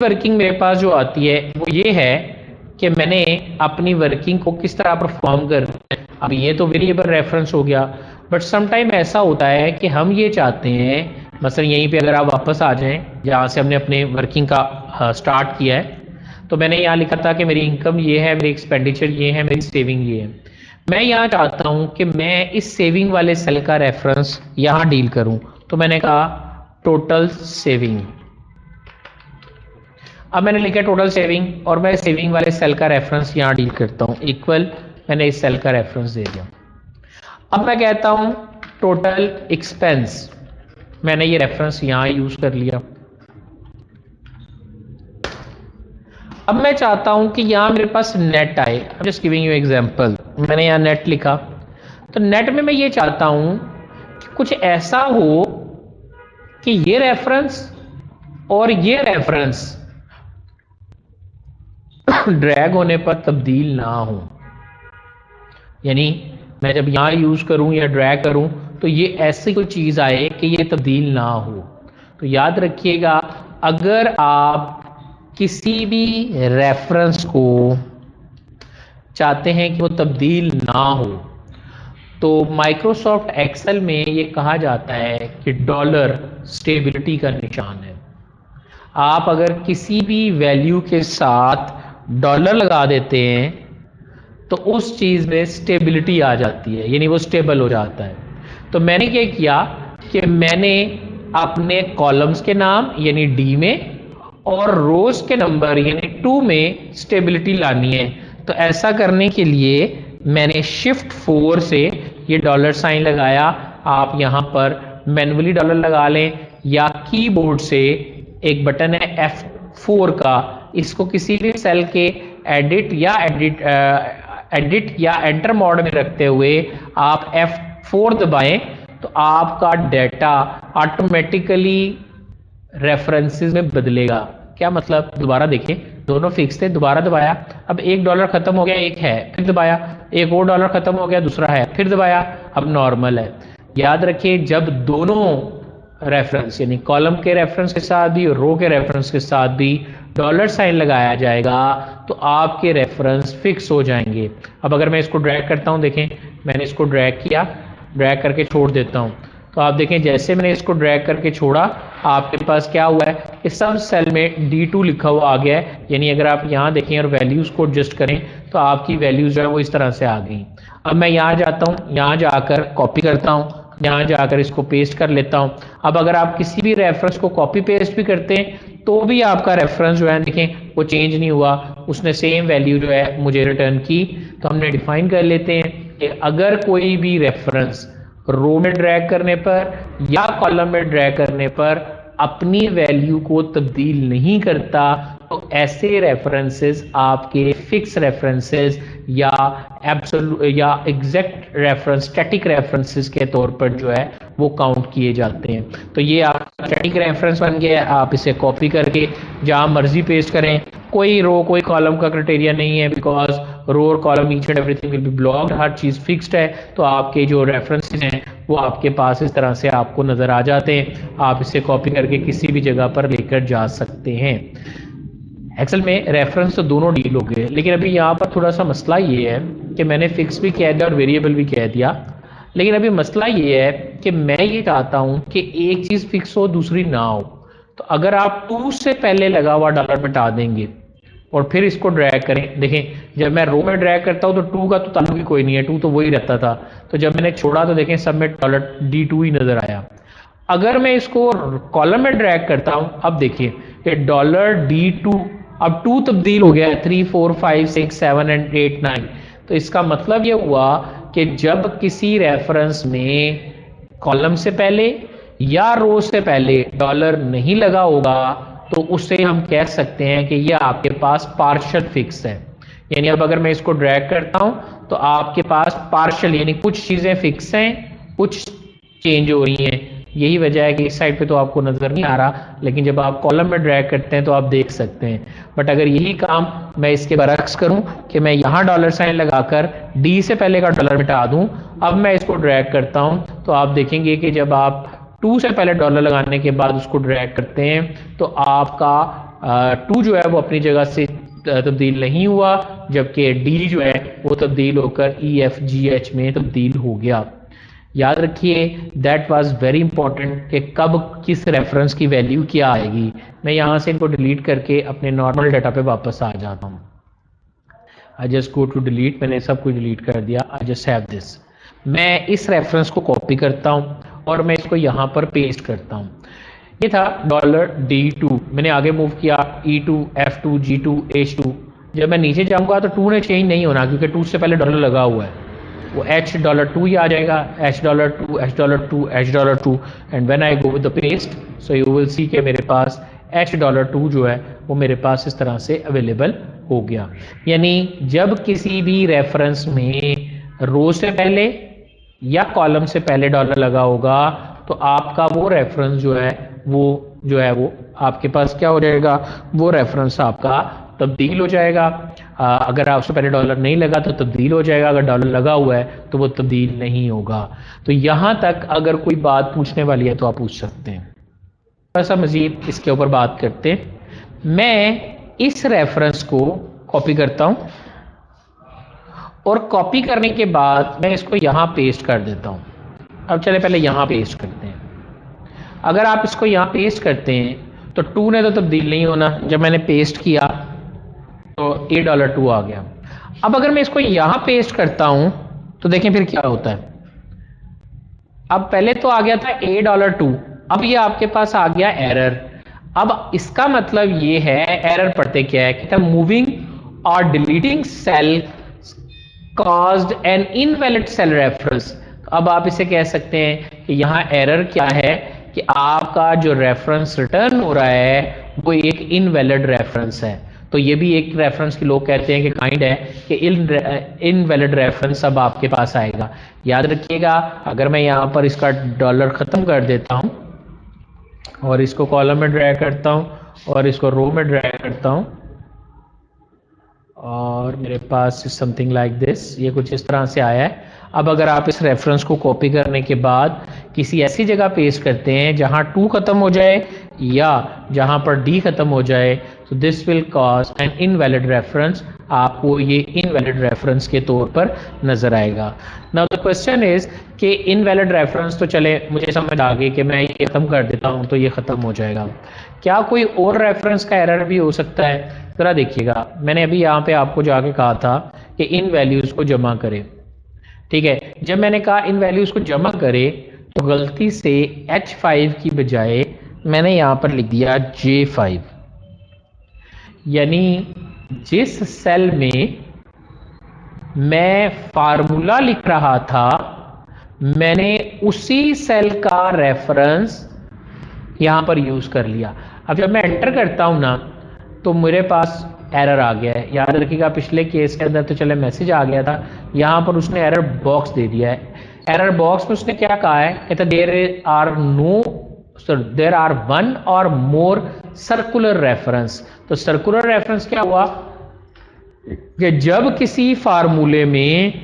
Working मेरे पास जो आती है वो ये है कि मैंने अपनी वर्किंग को किस तरह परफॉर्म करना है। अब ये तो वेरिएबल रेफरेंस हो गया, बट समटाइम ऐसा होता है कि हम ये चाहते हैं, मसलन यहीं पे अगर आप वापस आ जाएं जहाँ से हमने अपने वर्किंग का स्टार्ट किया है, तो मैंने यहाँ लिखा था कि मेरी इनकम ये है, मेरी एक्सपेंडिचर ये है, मेरी सेविंग ये है। मैं यहाँ चाहता हूँ कि मैं इस सेविंग वाले सेल का रेफरेंस यहाँ डील करूँ, तो मैंने कहा टोटल सेविंग। अब मैंने लिखा टोटल सेविंग और मैं सेविंग वाले सेल का रेफरेंस यहाँ डील करता हूँ, इक्वल मैंने इस सेल का रेफरेंस दे दिया। अब मैं कहता हूँ टोटल एक्सपेंस, मैंने ये रेफरेंस यहाँ यूज कर लिया। अब मैं चाहता हूँ कि यहाँ मेरे पास नेट आए। I am just giving you example, मैंने यहाँ नेट लिखा, तो नेट में मैं ये चाहता हूँ कि कुछ ऐसा हो कि ये रेफरेंस और ये रेफरेंस ड्रैग होने पर तब्दील ना हो। यानी मैं जब यहाँ यूज करूँ या ड्रैग करूँ तो ये ऐसी कोई चीज़ आए कि ये तब्दील ना हो। तो याद रखिएगा, अगर आप किसी भी रेफरेंस को चाहते हैं कि वो तब्दील ना हो, तो माइक्रोसॉफ्ट एक्सेल में ये कहा जाता है कि डॉलर स्टेबिलिटी का निशान है। आप अगर किसी भी वैल्यू के साथ डॉलर लगा देते हैं तो उस चीज़ में स्टेबिलिटी आ जाती है, यानी वो स्टेबल हो जाता है। तो मैंने क्या किया कि मैंने अपने कॉलम्स के नाम यानी डी में और रोज के नंबर यानी 2 में स्टेबिलिटी लानी है। तो ऐसा करने के लिए मैंने शिफ्ट 4 से ये डॉलर साइन लगाया। आप यहाँ पर मैन्युअली डॉलर लगा लें या कीबोर्ड से एक बटन है F4 का, इसको किसी भी सेल के एडिट या एंटर मोड में रखते हुए आप F4 दबाएं तो आपका डेटा ऑटोमेटिकली रेफरेंसेस में बदलेगा। क्या मतलब, दोबारा देखें, दोनों फिक्स थे, दोबारा दबाया, अब $1 खत्म हो गया, एक है, फिर दबाया, एक और डॉलर खत्म हो गया, दूसरा है, फिर दबाया, अब नॉर्मल है। याद रखिए, जब दोनों रेफरेंस यानी कॉलम के रेफरेंस के साथ भी और रो के रेफरेंस के साथ भी डॉलर साइन लगाया जाएगा तो आपके रेफरेंस फिक्स हो जाएंगे। अब अगर मैं इसको ड्रैग करता हूं, देखें मैंने इसको ड्रैग किया, ड्रैग करके छोड़ देता हूं, तो आप देखें जैसे मैंने इसको ड्रैग करके छोड़ा आपके पास क्या हुआ है, इस सब सेल में D2 लिखा हुआ आ गया है। यानी अगर आप यहाँ देखें और वैल्यूज को एडजस्ट करें तो आपकी वैल्यूज जो है वो इस तरह से आ गई। अब मैं यहाँ जाता हूँ, यहाँ जाकर कॉपी करता हूँ, यहाँ जाकर इसको पेस्ट कर लेता हूँ। अब अगर आप किसी भी रेफरेंस को कॉपी पेस्ट भी करते हैं तो भी आपका रेफरेंस जो है देखें वो चेंज नहीं हुआ, उसने सेम वैल्यू जो है मुझे रिटर्न की। तो हमने डिफाइन कर लेते हैं कि अगर कोई भी रेफरेंस रो में ड्रैग करने पर या कॉलम में ड्रैग करने पर अपनी वैल्यू को तब्दील नहीं करता तो ऐसे रेफरेंसेस आपके फिक्स रेफरेंसेस या एब्सोल्यूट या एग्जैक्ट रेफरेंस, स्टैटिक रेफरेंसेस के तौर पर जो है वो काउंट किए जाते हैं। तो ये आपका स्टैटिक रेफरेंस बन गया, आप इसे कॉपी करके जहां मर्जी पेस्ट करें, कोई रो कोई कॉलम का क्राइटेरिया नहीं है, बिकॉज रो और column each and everything will be blocked, हर चीज फिक्स्ड है। तो आपके जो रेफरेंसेस हैं वो आपके पास इस तरह से आपको नजर आ जाते हैं, आप इसे कॉपी करके किसी भी जगह पर लेकर जा सकते हैं। एक्सेल में रेफरेंस तो दोनों डील हो गए, लेकिन अभी यहाँ पर थोड़ा सा मसला ये है कि मैंने फिक्स भी कह दिया और वेरिएबल भी कह दिया, लेकिन अभी मसला ये है कि मैं ये चाहता हूँ कि एक चीज फिक्स हो दूसरी ना हो। तो अगर आप 2 से पहले लगा हुआ डॉलर मिटा देंगे और फिर इसको ड्रैग करें, देखें जब मैं रो में ड्रैग करता हूँ तो 2 का तो ताल्लुक ही कोई नहीं है, 2 तो वही रहता था। तो जब मैंने छोड़ा तो देखें सब में डॉलर D2 ही नजर आया। अगर मैं इसको कॉलम में ड्रैग करता हूं, अब देखिए कि $D2 अब 2 तब्दील हो गया है, 3 4 5 6 7 एंड 8 9। तो इसका मतलब ये हुआ कि जब किसी रेफरेंस में कॉलम से पहले या रो से पहले डॉलर नहीं लगा होगा तो उससे हम कह सकते हैं कि ये आपके पास पार्शियल फिक्स है। यानी अब अगर मैं इसको ड्रैग करता हूं तो आपके पास पार्शियल यानी कुछ चीजें फिक्स हैं, कुछ चेंज हो रही हैं। यही वजह है कि इस साइड पे तो आपको नजर नहीं आ रहा, लेकिन जब आप कॉलम में ड्रैग करते हैं तो आप देख सकते हैं। बट अगर यही काम मैं इसके बरक्स करूं कि मैं यहां डॉलर साइन लगाकर डी से पहले का डॉलर मिटा दूं, अब मैं इसको ड्रैग करता हूं तो आप देखेंगे कि जब आप 2 से पहले डॉलर लगाने के बाद उसको ड्रैग करते हैं तो आपका टू जो है वो अपनी जगह से तब्दील नहीं हुआ, जबकि डी जो है वो तब्दील होकर ई एफ जी एच में तब्दील हो गया। याद रखिए दैट वाज वेरी इंपॉर्टेंट कि कब किस रेफरेंस की वैल्यू क्या आएगी। मैं यहाँ से इनको डिलीट करके अपने नॉर्मल डाटा पे वापस आ जाता हूँ। I just go to delete, मैंने सब कुछ डिलीट कर दिया। I just have this. मैं इस रेफरेंस को कॉपी करता हूँ और मैं इसको यहाँ पर पेस्ट करता हूँ। ये था $D2, मैंने आगे मूव किया E2, F2, G2, H2। जब मैं नीचे जाऊंगा तो 2 ने चेंज नहीं होना क्योंकि 2 से पहले डॉलर लगा हुआ है, वो $2 ही आ जाएगा, $2, $2, $2 and when I go with the paste so you will see कि मेरे पास $2 जो है वो मेरे पास इस तरह से अवेलेबल हो गया। यानी जब किसी भी रेफरेंस में रो से पहले या कॉलम से पहले डॉलर लगा होगा तो आपका वो रेफरेंस जो है वो आपके पास क्या हो जाएगा, वो रेफरेंस आपका तब्दील हो जाएगा। अगर आपसे पहले डॉलर नहीं लगा तो तब्दील हो जाएगा, अगर डॉलर लगा हुआ है तो वो तब्दील नहीं होगा। तो यहाँ तक अगर कोई बात पूछने वाली है तो आप पूछ सकते हैं। थोड़ा सा मजीद इसके ऊपर बात करते हैं। मैं इस रेफरेंस को कॉपी करता हूँ और कॉपी करने के बाद मैं इसको यहाँ पेस्ट कर देता हूँ। अब चले पहले यहाँ पेस्ट करते हैं। अगर आप इसको यहाँ पेस्ट करते हैं तो 2 ने तो तब्दील नहीं होना, जब मैंने पेस्ट किया तो $2 आ गया। अब अगर मैं इसको यहाँ पेस्ट करता हूँ तो देखें फिर क्या होता है। अब पहले तो आ गया था $2, अब ये आपके पास आ गया एरर। अब इसका मतलब ये है, एरर पढ़ते क्या है, कहता है मूविंग और deleting cell caused an invalid cell reference। अब आप इसे कह सकते हैं कि यहाँ एरर क्या है कि आपका जो रेफरेंस रिटर्न हो रहा है वो एक इनवैलिड रेफरेंस है। तो ये भी एक रेफरेंस की लोग कहते हैं कि काइंड है कि इनवैलिड रेफरेंस अब आपके पास आएगा। याद रखिएगा अगर मैं यहाँ पर इसका डॉलर ख़त्म कर देता हूँ और इसको कॉलम में ड्रैग करता हूँ और इसको रो में ड्रैग करता हूँ और मेरे पास समथिंग लाइक दिस, ये कुछ इस तरह से आया है। अब अगर आप इस रेफरेंस को कॉपी करने के बाद किसी ऐसी जगह पेस्ट करते हैं जहां 2 खत्म हो जाए या जहां पर D खत्म हो जाए तो this will cause an invalid reference, आपको ये इनवैलिड रेफरेंस के तौर पर नजर आएगा। नाउ द क्वेश्चन इज कि इनवैलिड रेफरेंस तो चले मुझे समझ आ गई कि मैं ये खत्म कर देता हूं तो ये खत्म हो जाएगा, क्या कोई और रेफरेंस का एरर भी हो सकता है? जरा देखिएगा, मैंने अभी यहाँ पे आपको जाके कहा था कि इन वैल्यूज को जमा करें। ठीक है, जब मैंने कहा इन वैल्यूज को जमा करें तो गलती से H5 की बजाय मैंने यहाँ पर लिख दिया J5। यानी जिस सेल में मैं फार्मूला लिख रहा था मैंने उसी सेल का रेफरेंस यहां पर यूज कर लिया। अब जब मैं एंटर करता हूं ना तो मेरे पास एरर आ गया है। याद रखिएगा पिछले केस के अंदर तो चले मैसेज आ गया था, यहां पर उसने एरर बॉक्स दे दिया है। एरर बॉक्स में उसने क्या कहा है, कहता देयर आर वन और मोर सर्कुलर रेफरेंस। तो सर्कुलर रेफरेंस क्या हुआ कि जब किसी फार्मूले में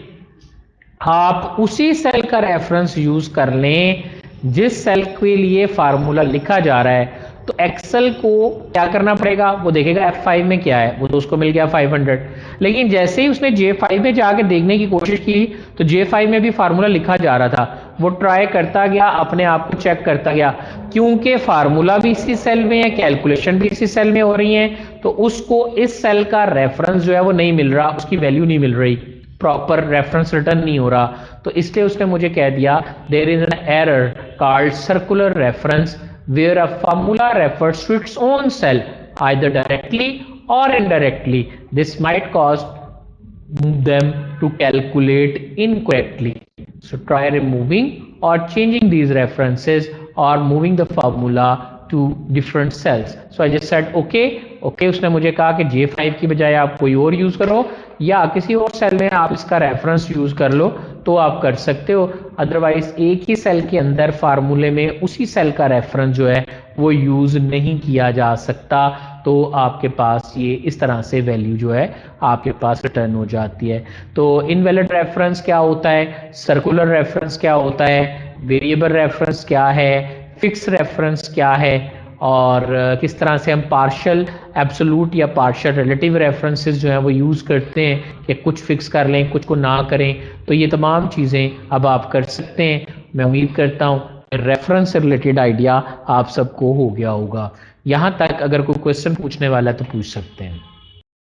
आप उसी सेल का रेफरेंस यूज कर लें जिस सेल के लिए फार्मूला लिखा जा रहा है तो एक्सेल को क्या करना पड़ेगा, वो देखेगा F5 में क्या है, वो तो उसको मिल गया 500। लेकिन जैसे ही उसने J5 में जाके देखने की कोशिश की तो J5 में भी फार्मूला लिखा जा रहा था, वो ट्राई करता गया, अपने आप को चेक करता गया, क्योंकि फार्मूला भी इसी सेल में है, कैलकुलेशन भी इसी सेल में हो रही है, तो उसको इस सेल का रेफरेंस जो है वो नहीं मिल रहा, उसकी वैल्यू नहीं मिल रही, प्रॉपर रेफरेंस रिटर्न नहीं हो रहा। तो इसलिए उसने मुझे कह दिया there is an error called circular reference where a formula refers to its own cell either directly or indirectly. This might cause them to calculate incorrectly. So try removing or changing these references or moving the formula to different cells. So I just said okay. उसने मुझे कहा कि J5 की बजाय आप कोई और use करो या किसी और सेल में आप इसका रेफरेंस यूज कर लो तो आप कर सकते हो, अदरवाइज एक ही सेल के अंदर फार्मूले में उसी सेल का रेफरेंस जो है वो यूज नहीं किया जा सकता। तो आपके पास ये इस तरह से वैल्यू जो है आपके पास रिटर्न हो जाती है। तो इनवैलिड रेफरेंस क्या होता है, सर्कुलर रेफरेंस क्या होता है, वेरिएबल रेफरेंस क्या है, फिक्स रेफरेंस क्या है और किस तरह से हम पार्शियल एब्सोलूट या पार्शियल रिलेटिव रेफरेंसेस जो हैं वो यूज़ करते हैं कि कुछ फिक्स कर लें, कुछ को ना करें। तो ये तमाम चीज़ें अब आप कर सकते हैं। मैं उम्मीद करता हूँ रेफरेंस से रिलेटेड आइडिया आप सबको हो गया होगा। यहाँ तक अगर कोई क्वेश्चन पूछने वाला है तो पूछ सकते हैं।